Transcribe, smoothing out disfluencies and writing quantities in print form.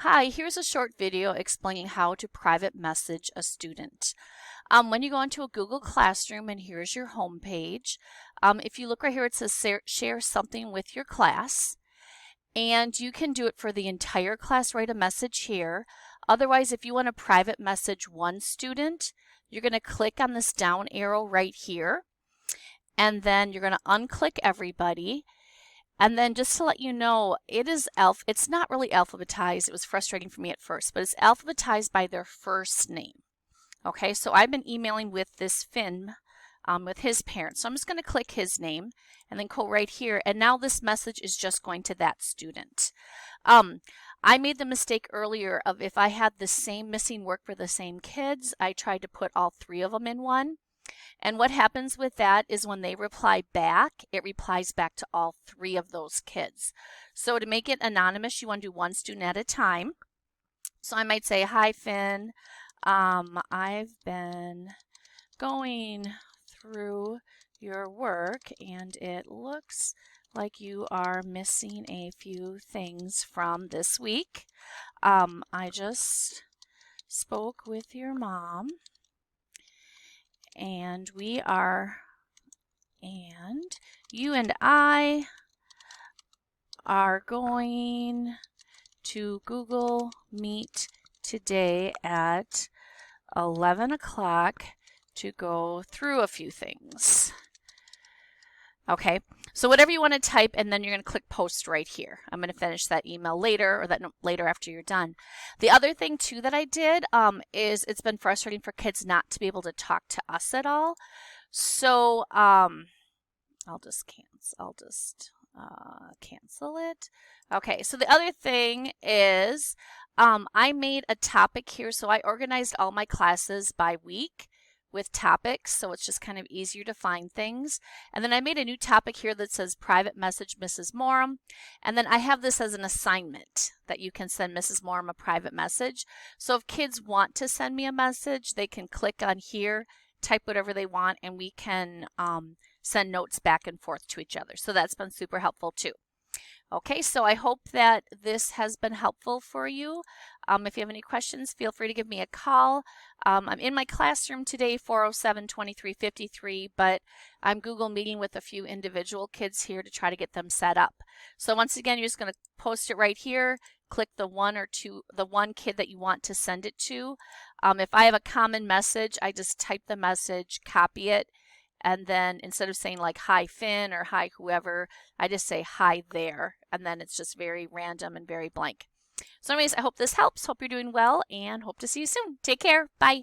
Hi, here's a short video explaining how to private message a student. When you go into a Google Classroom, and here's your home page, if you look right here, it says share something with your class, and you can do it for the entire class. Write a message here. Otherwise, if you want to private message one student, you're going to click on this down arrow right here, and then you're going to unclick everybody. And then just to let you know, it's not really alphabetized. It was frustrating for me at first, but it's alphabetized by their first name. Okay, so I've been emailing with this Finn, with his parents. So I'm just going to click his name and then go right here. And now this message is just going to that student. I made the mistake earlier of if I had the same missing work for the same kids, I tried to put all three of them in one. And what happens with that is when they reply back, it replies back to all three of those kids. So to make it anonymous, you want to do one student at a time. So I might say, hi, Finn. I've been going through your work and it looks like you are missing a few things from this week. I just spoke with your mom. And you and I are going to Google Meet today at 11 o'clock to go through a few things. Okay, so whatever you want to type, and then you're going to click post right here. I'm going to finish that email later, or that later after you're done. The other thing too that I did is it's been frustrating for kids not to be able to talk to us at all. So I'll just cancel it. Okay, so the other thing is I made a topic here. So I organized all my classes by week with topics, so it's just kind of easier to find things. And then I made a new topic here that says private message Mrs. Morum. And then I have this as an assignment that you can send Mrs. Morum a private message. So if kids want to send me a message, they can click on here, type whatever they want, and we can send notes back and forth to each other. So that's been super helpful too. Okay, so I hope that this has been helpful for you. If you have any questions, feel free to give me a call. I'm in my classroom today, 407-2353, but I'm Google Meeting with a few individual kids here to try to get them set up. So once again, you're just going to post it right here. Click the one kid that you want to send it to. If I have a common message, I just type the message, copy it, and then instead of saying like hi Finn or hi whoever, I just say hi there, and then it's just very random and very blank. So anyways, I hope this helps. Hope you're doing well and hope to see you soon. Take care. Bye.